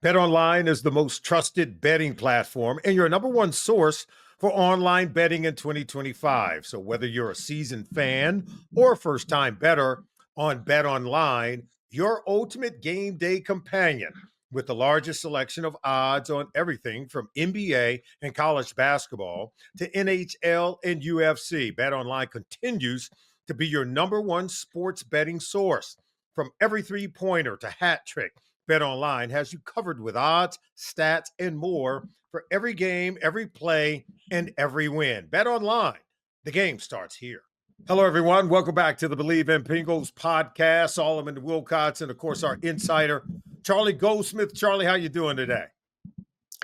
BetOnline is the most trusted betting platform and your number one source for online betting in 2025. So whether you're a seasoned fan or a first-time bettor on BetOnline, your ultimate game day companion with the largest selection of odds on everything from NBA and college basketball to NHL and UFC. BetOnline continues to be your number one sports betting source. From every three-pointer to hat trick, BetOnline has you covered with odds, stats, and more for every game, every play, and every win. BetOnline, the game starts here. Hello, everyone. Welcome back to the Believe in Bengals podcast. Solomon Wilcots, and of course, our insider, Charlie Goldsmith. Charlie, how you doing today?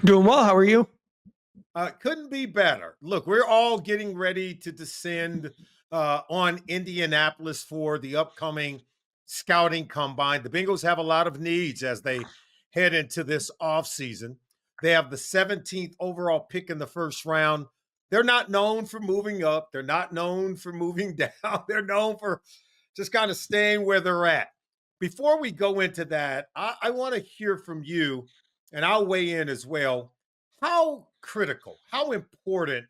Doing well. How are you? Couldn't be better. Look, we're all getting ready to descend on Indianapolis for the upcoming scouting combine. The Bengals have a lot of needs as they head into this offseason. They have the 17th overall pick in the first round. They're not known for moving up. They're not known for moving down. They're known for just kind of staying where they're at. Before we go into that, I want to hear from you, and I'll weigh in as well. How critical, how important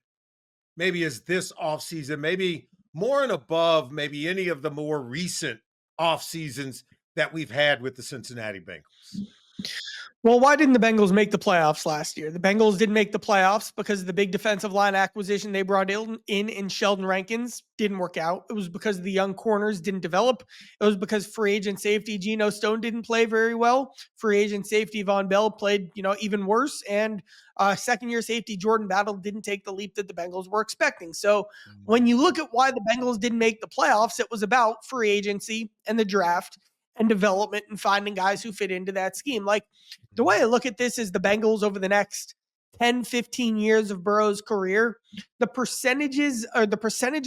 maybe is this offseason, maybe more and above maybe any of the more recent off seasons that we've had with the Cincinnati Bengals? Well, why didn't the Bengals make the playoffs last year? The Bengals didn't make the playoffs because the big defensive line acquisition they brought in Sheldon Rankins didn't work out. It was because the young corners didn't develop. It was because free agent safety Geno Stone didn't play very well. Free agent safety Von Bell played, even worse. And second-year safety Jordan Battle didn't take the leap that the Bengals were expecting. So when you look at why the Bengals didn't make the playoffs, it was about free agency and the draft and development and finding guys who fit into that scheme. Like, the way I look at this is the Bengals over the next 10, 15 years of Burrow's career, the percentage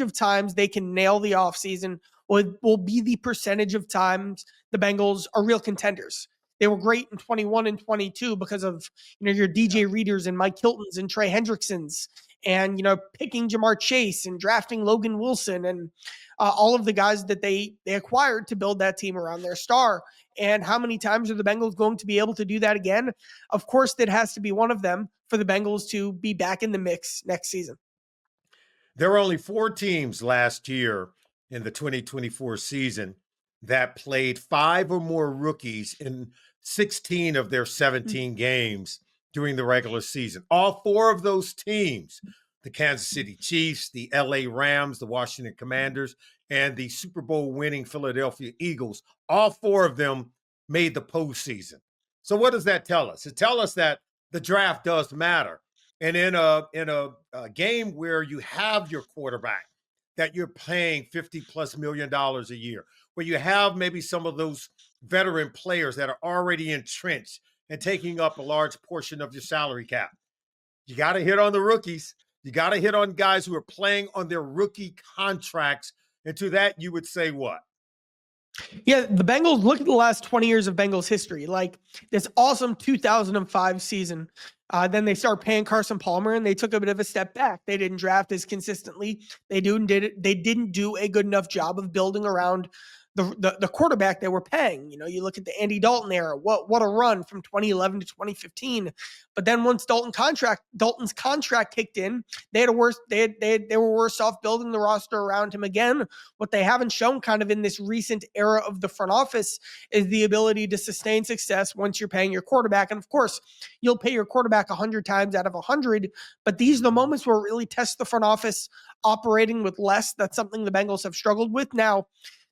of times they can nail the offseason will be the percentage of times the Bengals are real contenders. They were great in 21 and 22 because of, your DJ Readers and Mike Hiltons and Trey Hendricksons and, picking Jamar Chase and drafting Logan Wilson and all of the guys that they acquired to build that team around their star. And how many times are the Bengals going to be able to do that again? Of course, that has to be one of them for the Bengals to be back in the mix next season. There were only 4 teams last year in the 2024 season that played 5 or more rookies in 16 of their 17 games during the regular season. All 4 of those teams, the Kansas City Chiefs, the LA Rams, the Washington Commanders, and the Super Bowl winning Philadelphia Eagles, all 4 of them made the postseason. So what does that tell us? It tells us that the draft does matter. And in a game where you have your quarterback that you're paying $50+ million a year, where you have maybe some of those veteran players that are already entrenched and taking up a large portion of your salary cap, you got to hit on the rookies. You got to hit on guys who are playing on their rookie contracts. And to that, you would say what? Yeah, the Bengals, look at the last 20 years of Bengals history. Like this awesome 2005 season. Then they start paying Carson Palmer, and they took a bit of a step back. They didn't draft as consistently. They didn't do a good enough job of building around the quarterback they were paying. You look at the Andy Dalton era. What a run from 2011 to 2015. But then once Dalton's contract kicked in, they were worse off building the roster around him again. What they haven't shown kind of in this recent era of the front office is the ability to sustain success once you're paying your quarterback. And of course, you'll pay your quarterback 100 times out of 100, but these are the moments where it really tests the front office operating with less. That's something the Bengals have struggled with. Now,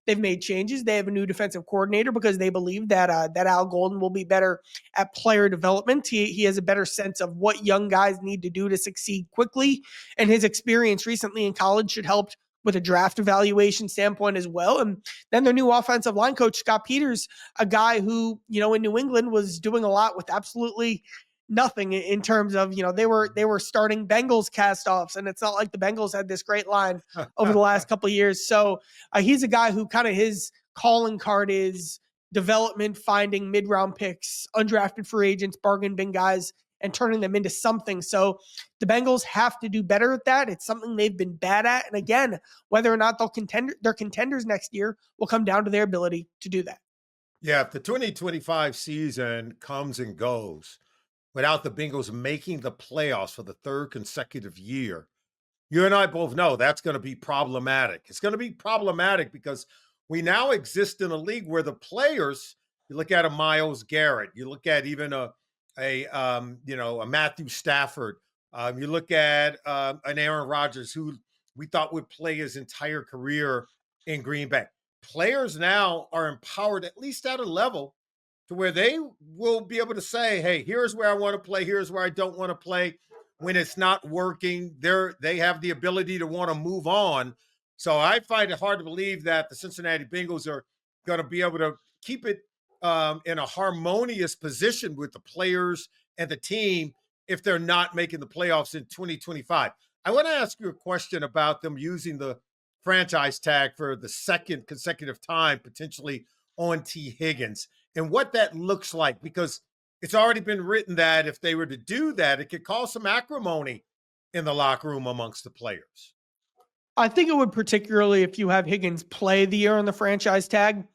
they've made changes. They have a new defensive coordinator because they believe that Al Golden will be better at player development. He has a better sense of what young guys need to do to succeed quickly. And his experience recently in college should help with a draft evaluation standpoint as well. And then their new offensive line coach, Scott Peters, a guy who, in New England was doing a lot with absolutely nothing in terms of, they were starting Bengals cast-offs, and it's not like the Bengals had this great line over the last couple of years. So he's a guy who kind of his calling card is development, finding mid-round picks, undrafted free agents, bargain bin guys, and turning them into something. So the Bengals have to do better at that. It's something they've been bad at. And again, whether or not they're contenders next year will come down to their ability to do that. Yeah, if the 2025 season comes and goes without the Bengals making the playoffs for the third consecutive year, you and I both know that's going to be problematic. It's going to be problematic because we now exist in a league where the players, you look at a Miles Garrett, you look at even a Matthew Stafford, you look at an Aaron Rodgers who we thought would play his entire career in Green Bay. Players now are empowered, at least at a level, to where they will be able to say, "Hey, here's where I want to play. Here's where I don't want to play." When it's not working, they have the ability to want to move on. So I find it hard to believe that the Cincinnati Bengals are going to be able to keep it in a harmonious position with the players and the team if they're not making the playoffs in 2025. I want to ask you a question about them using the franchise tag for the second consecutive time, potentially on Tee Higgins, and what that looks like, because it's already been written that if they were to do that, it could cause some acrimony in the locker room amongst the players. I think it would, particularly if you have Higgins play the year on the franchise tag.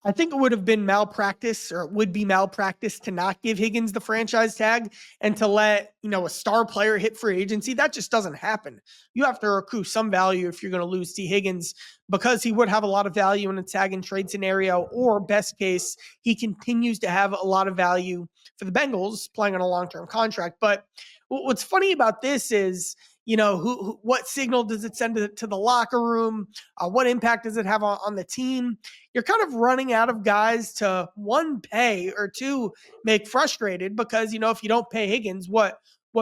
I think it would have been malpractice, or it would be malpractice, to not give Higgins the franchise tag and to let, a star player hit free agency. That just doesn't happen. You have to accrue some value if you're going to lose Tee Higgins, because he would have a lot of value in a tag and trade scenario, or best case, he continues to have a lot of value for the Bengals playing on a long-term contract. But what's funny about this is, what signal does it send to the locker room? What impact does it have on the team? You're kind of running out of guys to, one, pay, or two, make frustrated, because, if you don't pay Higgins, what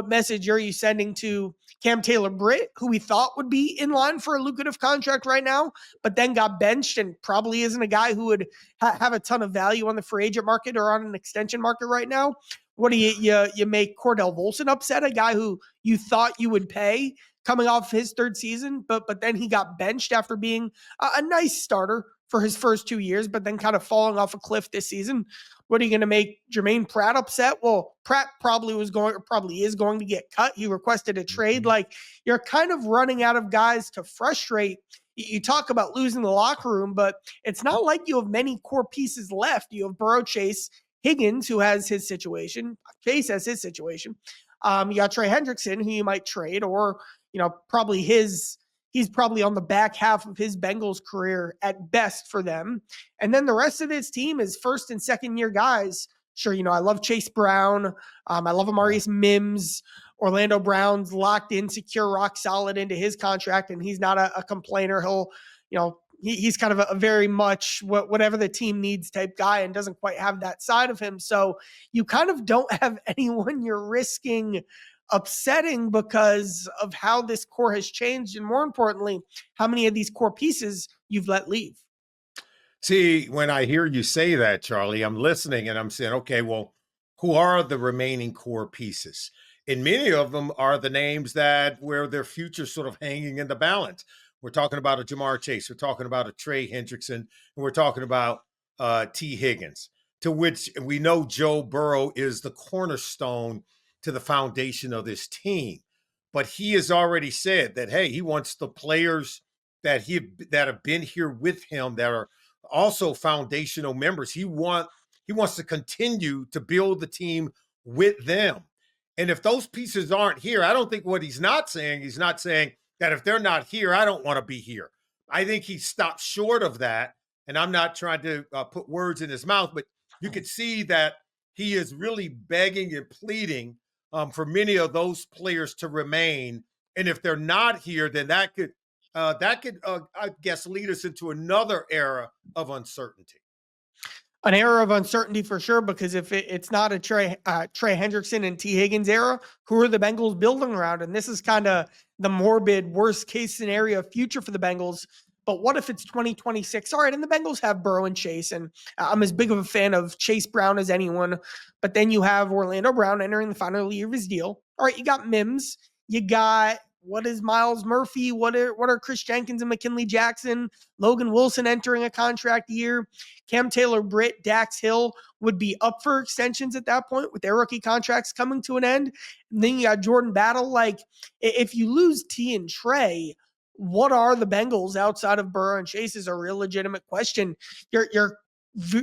message are you sending to Cam Taylor-Britt, who we thought would be in line for a lucrative contract right now, but then got benched and probably isn't a guy who would have a ton of value on the free agent market or on an extension market right now? What do you make Cordell Volson upset, a guy who you thought you would pay coming off his third season, but then he got benched after being a nice starter for his first 2 years, but then kind of falling off a cliff this season? What are you going to make Jermaine Pratt upset? Well, Pratt probably is going to get cut. He requested a trade. Mhm. Like, you're kind of running out of guys to frustrate. You talk about losing the locker room, but it's not like you have many core pieces left. You have Burrow, Chase, Higgins, who has his situation. Chase has his situation. You got Trey Hendrickson, who you might trade, or probably he's probably on the back half of his Bengals career at best for them. And then the rest of this team is first and second year guys. Sure, I love Chase Brown. I love Amarius Mims. Orlando Brown's locked in, secure, rock solid into his contract, and he's not a complainer. He'll, he's kind of a very much whatever the team needs type guy, and doesn't quite have that side of him. So you kind of don't have anyone you're risking upsetting because of how this core has changed, and more importantly, how many of these core pieces you've let leave. See, when I hear you say that, Charlie, I'm listening and I'm saying, okay, well, who are the remaining core pieces? And many of them are the names that where their future sort of hanging in the balance. We're talking about a Jamar Chase, we're talking about a Trey Hendrickson, and we're talking about Tee Higgins, to which we know Joe Burrow is the cornerstone to the foundation of this team. But he has already said that, hey, he wants the players that have been here with him, that are also foundational members. He wants to continue to build the team with them. And if those pieces aren't here, I don't think what he's not saying that if they're not here, I don't want to be here. I think he stopped short of that. And I'm not trying to put words in his mouth, but you could see that he is really begging and pleading for many of those players to remain. And if they're not here, then that could, I guess, lead us into another era of uncertainty. An era of uncertainty for sure, because if it's not a Trey Hendrickson and Tee Higgins era, who are the Bengals building around? And this is kind of the morbid worst case scenario future for the Bengals. But what if it's 2026? All right, and the Bengals have Burrow and Chase, and I'm as big of a fan of Chase Brown as anyone. But then you have Orlando Brown entering the final year of his deal. All right, you got Mims, you got, what is Miles Murphy? What are Chris Jenkins and McKinley Jackson? Logan Wilson entering a contract year. Cam Taylor-Britt, Dax Hill would be up for extensions at that point with their rookie contracts coming to an end. And then you got Jordan Battle. Like, if you lose T and Trey, what are the Bengals outside of Burrow and Chase is a real legitimate question. You're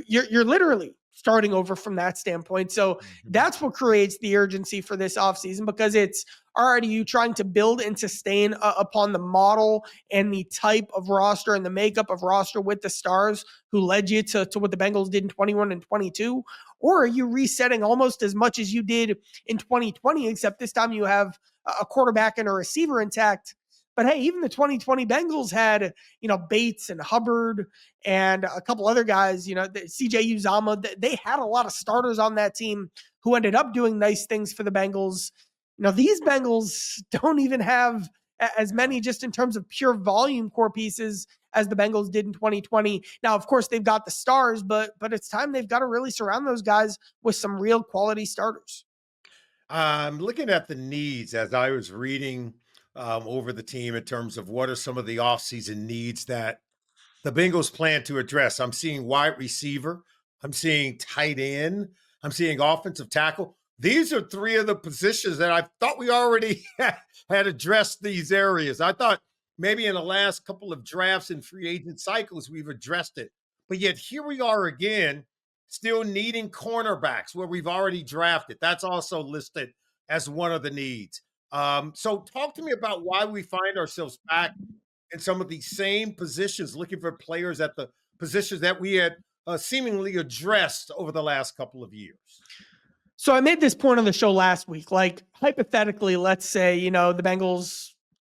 you're literally starting over from that standpoint. So Mhm. that's what creates the urgency for this offseason, because it's already you trying to build and sustain upon the model and the type of roster and the makeup of roster with the stars who led you to what the Bengals did in 21 and 22? Or are you resetting almost as much as you did in 2020, except this time you have a quarterback and a receiver intact? But hey, even the 2020 Bengals had, Bates and Hubbard and a couple other guys, CJ Uzama. They had a lot of starters on that team who ended up doing nice things for the Bengals. These Bengals don't even have as many, just in terms of pure volume, core pieces as the Bengals did in 2020. Now, of course, they've got the stars, but it's time they've got to really surround those guys with some real quality starters. I'm looking at the needs as I was reading over the team in terms of what are some of the offseason needs that the Bengals plan to address. I'm seeing wide receiver. I'm seeing tight end. I'm seeing offensive tackle. These are three of the positions that I thought we already had addressed these areas. I thought maybe in the last couple of drafts and free agent cycles, we've addressed it. But yet here we are again, still needing cornerbacks where we've already drafted. That's also listed as one of the needs. So talk to me about why we find ourselves back in some of these same positions, looking for players at the positions that we had seemingly addressed over the last couple of years. So I made this point on the show last week. Like, hypothetically, let's say, the Bengals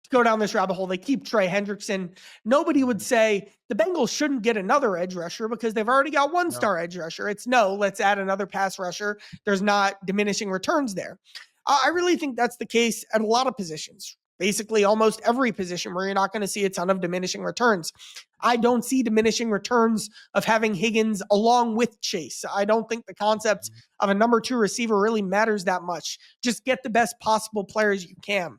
go down this rabbit hole. They keep Trey Hendrickson. Nobody would Mhm. say the Bengals shouldn't get another edge rusher because they've already got one No. star edge rusher. It's no, let's add another pass rusher. There's not diminishing returns there. I really think that's the case at a lot of positions. Basically, almost every position where you're not going to see a ton of diminishing returns. I don't see diminishing returns of having Higgins along with Chase. I don't think the concept Mhm. of a number two receiver really matters that much. Just get the best possible players you can.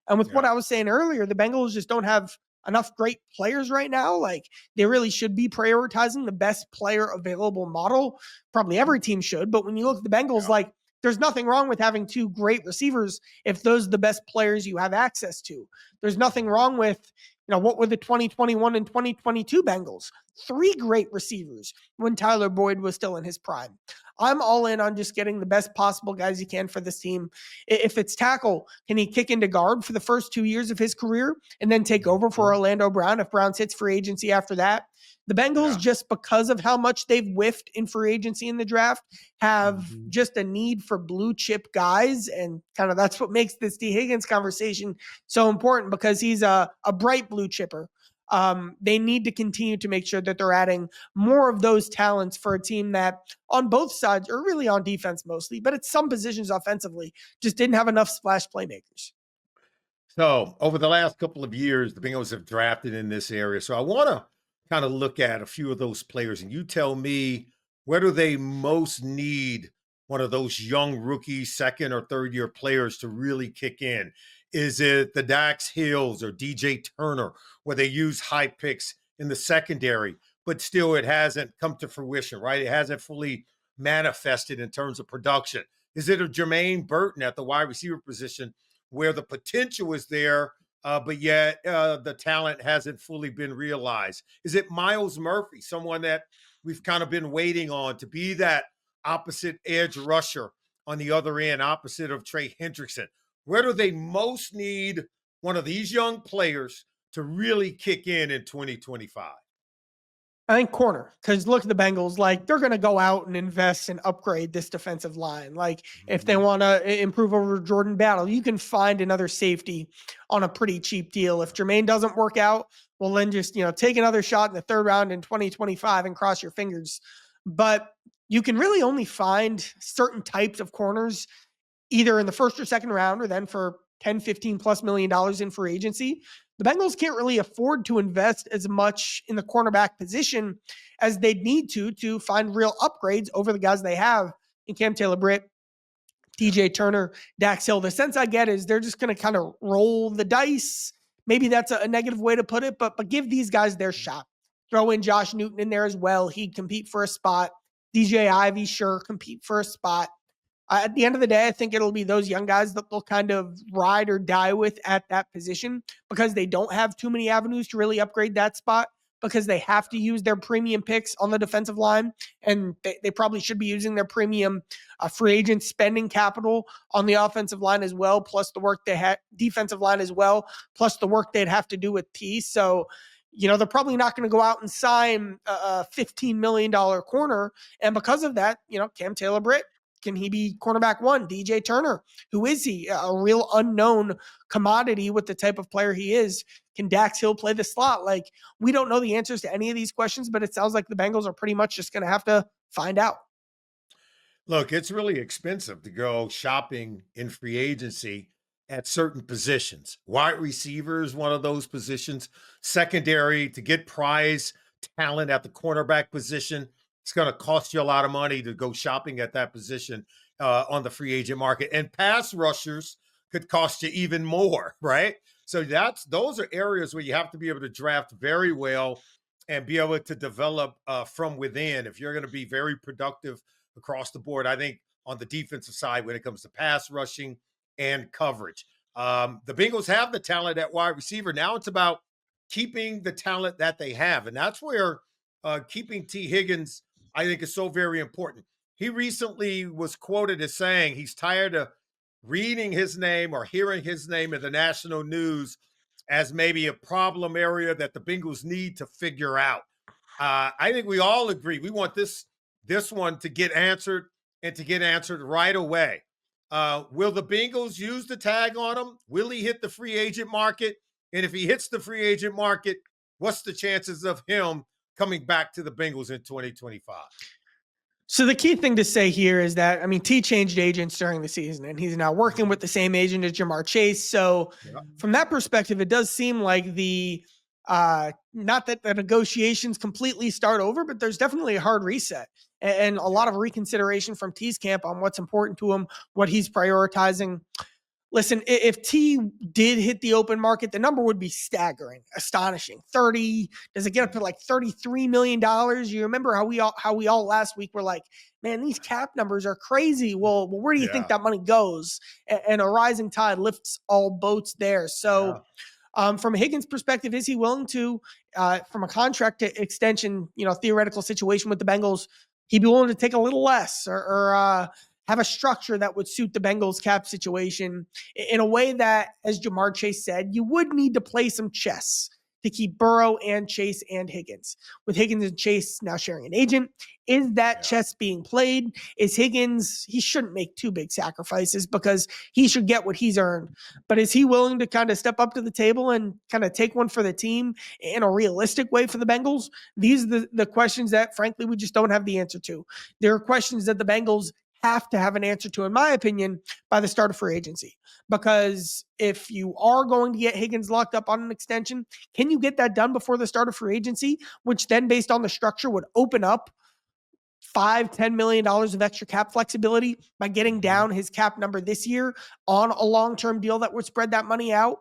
And with what Yeah. I was saying earlier, the Bengals just don't have enough great players right now. Like, they really should be prioritizing the best player available model. Probably every team should. But when you look at the Bengals, Yeah. like, there's nothing wrong with having two great receivers if those are the best players you have access to. There's nothing Mhm. wrong with, what were the 2021 and 2022 Bengals? Three great receivers when Tyler Boyd was still in his prime. I'm all in on just getting the best possible guys you can for this team. If it's tackle, can he kick into guard for the first 2 years of his career and then take over for Mhm. Orlando Brown if Brown hits free agency after that? The Bengals, Yeah. just because of how much they've whiffed in free agency in the draft, have Mhm. just a need for blue chip guys. And kind of that's what makes this Tee Higgins conversation so important, because he's a bright blue chipper. They need to continue to make sure that they're adding more of those talents for a team that on both sides, or really on defense mostly, but at some positions offensively, just didn't have enough splash playmakers. So over the last couple of years, the Bengals have drafted in this area. So I want to kind of look at a few of those players, and you tell me where do they most need one of those young rookie second or third year players to really kick in? Is it the Dax Hills or DJ Turner, where they use high picks in the secondary, but still it hasn't come to fruition, right? It hasn't fully manifested in terms of production. Is it a Jermaine Burton at the wide receiver position, where the potential is there, but yet the talent hasn't fully been realized? Is it Miles Murphy, someone that we've kind of been waiting on to be that opposite edge rusher on the other end, opposite of Trey Hendrickson? Where do they most need one of these young players to really kick in 2025? I think corner, because look at the Bengals. Like, they're going to go out and invest and upgrade this defensive line. Like, if they Mhm. want to improve over Jordan Battle, you can find another safety on a pretty cheap deal. If Jermaine doesn't work out, well, then just, take another shot in the third round in 2025 and cross your fingers. But you can really only find certain types of corners either in the first or second round, or then for 10, 15 plus $1 million in free agency. The Bengals can't really afford to invest as much in the cornerback position as they'd need to find real upgrades over the guys they have in Cam Taylor-Britt, Yeah. DJ Turner, Dax Hill. The sense I get is they're just going to kind of roll the dice. Maybe that's a negative way to put it, but give these guys their shot. Throw in Josh Newton in there as well. He'd compete for a spot. DJ Ivy, sure, compete for a spot. At the end of the day, I think it'll be those young guys that they'll kind of ride or die with at that position, because they don't have too many avenues to really upgrade that spot. because they have to use their premium picks on the defensive line, and they probably should be using their premium free agent spending capital on the offensive line as well, plus the work they had defensive line as well, plus the work they'd have to do with T. So, they're probably not going to go out and sign a $15 million corner. And because of that, Cam Taylor-Britt, can he be cornerback one? DJ Turner, who is he? A real unknown commodity with the type of player he is. Can Dax Hill play the slot? Like, we don't know the answers to any of these questions, but it sounds like the Bengals are pretty much just going to have to find out. Look, it's really expensive to go shopping in free agency at certain positions. Wide receiver is one of those positions. Secondary, to get prize talent at the cornerback position, it's going to cost you a lot of money to go shopping at that position on the free agent market. And pass rushers could cost you even more, right? So those are areas where you have to be able to draft very well and be able to develop from within if you're going to be very productive across the board. I think on the defensive side, when it comes to pass rushing and coverage, the Bengals have the talent at wide receiver. Now it's about keeping the talent that they have. And that's where keeping Tee Higgins, I think, is so very important. He recently was quoted as saying he's tired of reading his name or hearing his name in the national news as maybe a problem area that the Bengals need to figure out. I think we all agree we want this one to get answered and to get answered right away. Will the Bengals use the tag on him? Will he hit the free agent market? And if he hits the free agent market, what's the chances of him coming back to the Bengals in 2025? So the key thing to say here is that, T changed agents during the season, and he's now working with the same agent as Jamar Chase. So from that perspective, it does seem like not that the negotiations completely start over, but there's definitely a hard reset and a lot of reconsideration from T's camp on what's important to him, what he's prioritizing. Listen, if T did hit the open market, the number would be staggering, astonishing. Does it get up to like $33 million? You remember how we all last week were like, man, these cap numbers are crazy. Well, where do you think that money goes? And a rising tide lifts all boats there. So from a Higgins perspective, is he willing to, from a contract extension, theoretical situation with the Bengals, he'd be willing to take a little less or have a structure that would suit the Bengals cap situation in a way that, as Jamar Chase said, you would need to play some chess to keep Burrow and Chase and Higgins. With Higgins and Chase now sharing an agent, is that chess being played? Is Higgins, he shouldn't make too big sacrifices because he should get what he's earned. But is he willing to kind of step up to the table and kind of take one for the team in a realistic way for the Bengals? These are the questions that, frankly, we just don't have the answer to. There are questions that the Bengals have to have an answer to, in my opinion, by the start of free agency. Because if you are going to get Higgins locked up on an extension, can you get that done before the start of free agency, which then, based on the structure, would open up $5-10 million of extra cap flexibility by getting down his cap number this year on a long-term deal that would spread that money out?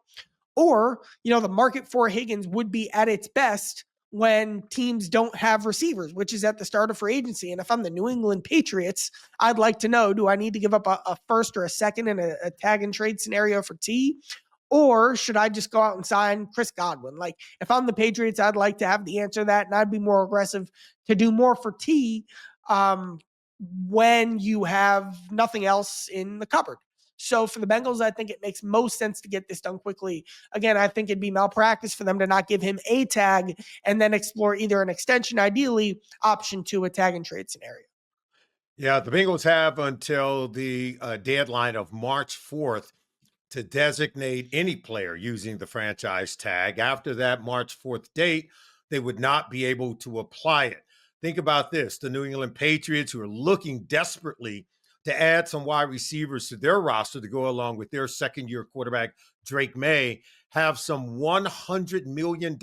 Or, the market for Higgins would be at its best when teams don't have receivers, which is at the start of free agency. And if I'm the New England Patriots, I'd like to know, do I need to give up a first or a second in a tag and trade scenario for T? Or should I just go out and sign Chris Godwin? Like, if I'm the Patriots, I'd like to have the answer to that, and I'd be more aggressive to do more for T when you have nothing else in the cupboard. So for the Bengals, I think it makes most sense to get this done quickly. Again, I think it'd be malpractice for them to not give him a tag and then explore either an extension, ideally option 2, a tag and trade scenario. Yeah, the Bengals have until the deadline of March 4th to designate any player using the franchise tag. After that March 4th date, they would not be able to apply it. Think about this. The New England Patriots, who are looking desperately to add some wide receivers to their roster to go along with their second-year quarterback, Drake May, have some $100 million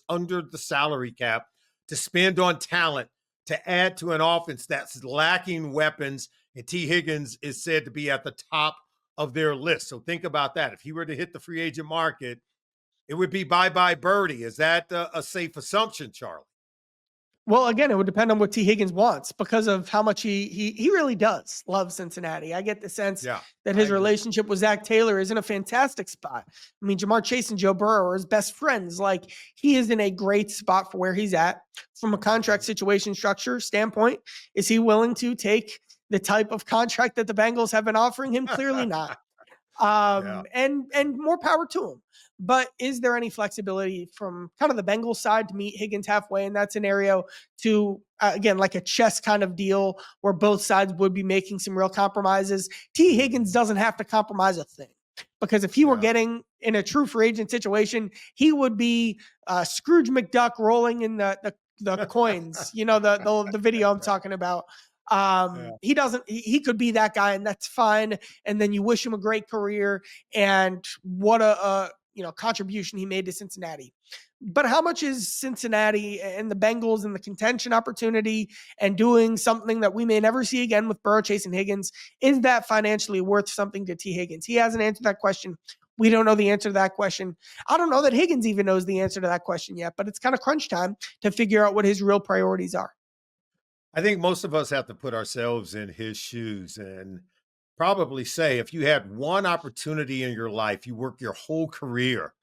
under the salary cap to spend on talent to add to an offense that's lacking weapons, and Tee Higgins is said to be at the top of their list. So think about that. If he were to hit the free agent market, it would be bye-bye birdie. Is that a safe assumption, Charlie? Well, again, it would depend on what T. Higgins wants because of how much he really does love Cincinnati. I get the sense Yeah, that I his agree. relationship with Zach Taylor is in a fantastic spot. I mean, Jamar Chase and Joe Burrow are his best friends. Like, he is in a great spot for where he's at from a contract situation structure standpoint. Is he willing to take the type of contract that the Bengals have been offering him? Clearly not. Yeah. And more power to him. But is there any flexibility from kind of the Bengals side to meet Higgins halfway in that scenario to again, like a chess kind of deal where both sides would be making some real compromises? T. Higgins doesn't have to compromise a thing, because if he were Yeah. getting in a true free agent situation, he would be Scrooge McDuck rolling in the coins. You know, the video I'm Right. talking about. Yeah. He doesn't. He could be that guy, and that's fine. And then you wish him a great career, and what a contribution he made to Cincinnati. But how much is Cincinnati and the Bengals and the contention opportunity and doing something that we may never see again with Burrow, Chase, and Higgins? Is that financially worth something to T. Higgins? He hasn't answered that question. We don't know the answer to that question. I don't know that Higgins even knows the answer to that question yet, but it's kind of crunch time to figure out what his real priorities are. I think most of us have to put ourselves in his shoes and probably say, if you had one opportunity in your life, you work your whole career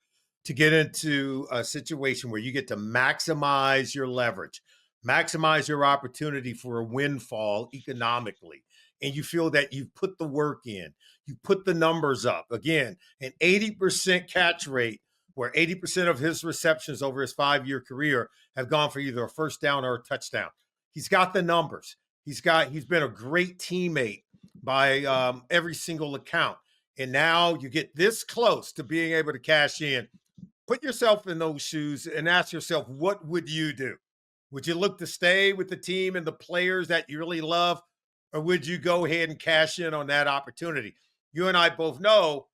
to get into a situation where you get to maximize your leverage, maximize your opportunity for a windfall economically, and you feel that you've put the work in, you put the numbers up. Again, an 80% catch rate, where 80% of his receptions over his 5-year career have gone for either a first down or a touchdown. He's got the numbers. He's been a great teammate by every single account. And now you get this close to being able to cash in. Put yourself in those shoes and ask yourself, what would you do? Would you look to stay with the team and the players that you really love, or would you go ahead and cash in on that opportunity? You and I both know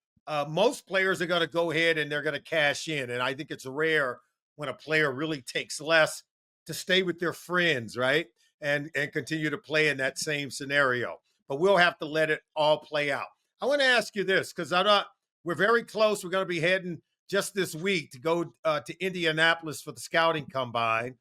most players are going to go ahead and they're going to cash in. And I think it's rare when a player really takes less to stay with their friends, right? And continue to play in that same scenario. But we'll have to let it all play out. I want to ask you this, because we're very close. We're going to be heading just this week to go to Indianapolis for the scouting combine.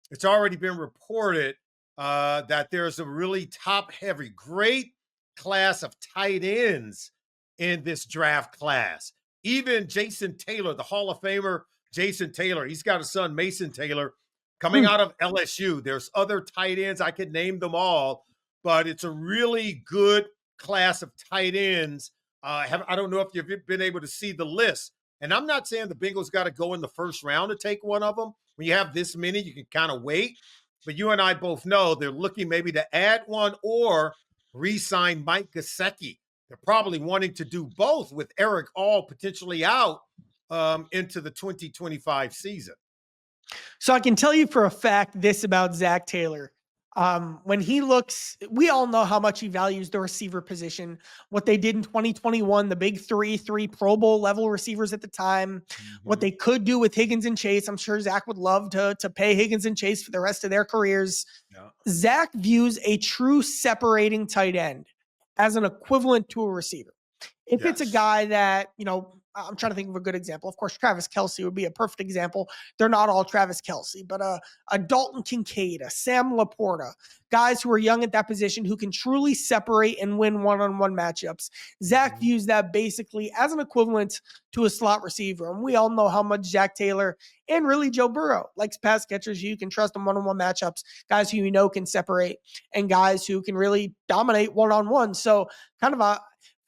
It's already been reported that there's a really top heavy, great class of tight ends in this draft class. Even Jason Taylor, the Hall of Famer Jason Taylor, he's got a son, Mason Taylor, coming Hmm. out of LSU. There's other tight ends. I could name them all, but it's a really good class of tight ends. I don't know if you've been able to see the list. And I'm not saying the Bengals got to go in the first round to take one of them. When you have this many, you can kind of wait. But you and I both know they're looking maybe to add one or re-sign Mike Gesicki. They're probably wanting to do both with Eric All potentially out into the 2025 season. So I can tell you for a fact this about Zach Taylor. When he looks, we all know how much he values the receiver position. What they did in 2021, the big three Pro Bowl level receivers at the time, what Mhm. they could do with Higgins and Chase. I'm sure Zach would love to pay Higgins and Chase for the rest of their careers. Yeah. Zach views a true separating tight end as an equivalent to a receiver. If it's a Yes. guy that, I'm trying to think of a good example. Of course, Travis Kelce would be a perfect example. They're not all Travis Kelce, but a Dalton Kincaid, a Sam Laporta, guys who are young at that position who can truly separate and win one-on-one matchups. Zach Mhm. views that basically as an equivalent to a slot receiver. And we all know how much Zach Taylor and really Joe Burrow likes pass catchers. You can trust in one-on-one matchups, guys who can separate, and guys who can really dominate one-on-one. So kind of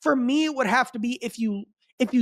for me, it would have to be if you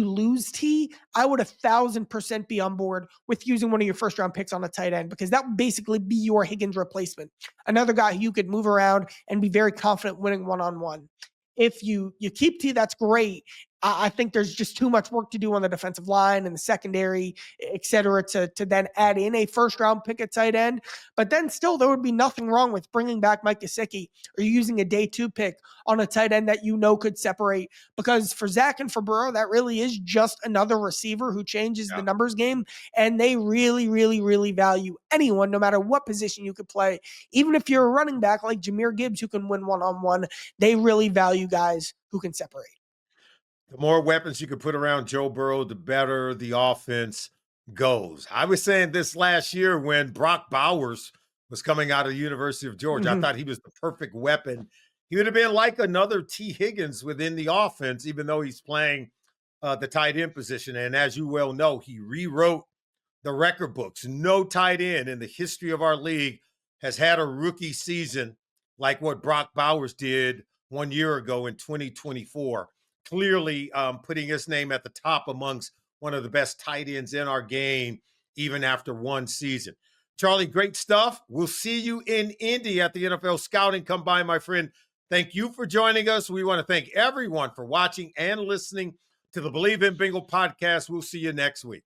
lose T, I would 1,000% be on board with using one of your first round picks on a tight end, because that would basically be your Higgins replacement. Another guy who you could move around and be very confident winning one-on-one. If you keep T, that's great. I think there's just too much work to do on the defensive line and the secondary, et cetera, to then add in a first round pick at tight end. But then still, there would be nothing wrong with bringing back Mike Gesicki or using a day 2 pick on a tight end that could separate. Because for Zach and for Burrow, that really is just another receiver who changes the Yeah. numbers game. And they really, really, really value anyone, no matter what position you could play. Even if you're a running back like Jahmyr Gibbs who can win one-on-one, they really value guys who can separate. The more weapons you can put around Joe Burrow, the better the offense goes. I was saying this last year when Brock Bowers was coming out of the University of Georgia. I Mhm. thought he was the perfect weapon. He would have been like another Tee Higgins within the offense, even though he's playing the tight end position. And as you well know, he rewrote the record books. No tight end in the history of our league has had a rookie season like what Brock Bowers did 1 year ago in 2024. Clearly putting his name at the top amongst one of the best tight ends in our game, even after one season. Charlie, great stuff. We'll see you in Indy at the NFL Scouting Combine, my friend. Thank you for joining us. We want to thank everyone for watching and listening to the Believe in Bengal podcast. We'll see you next week.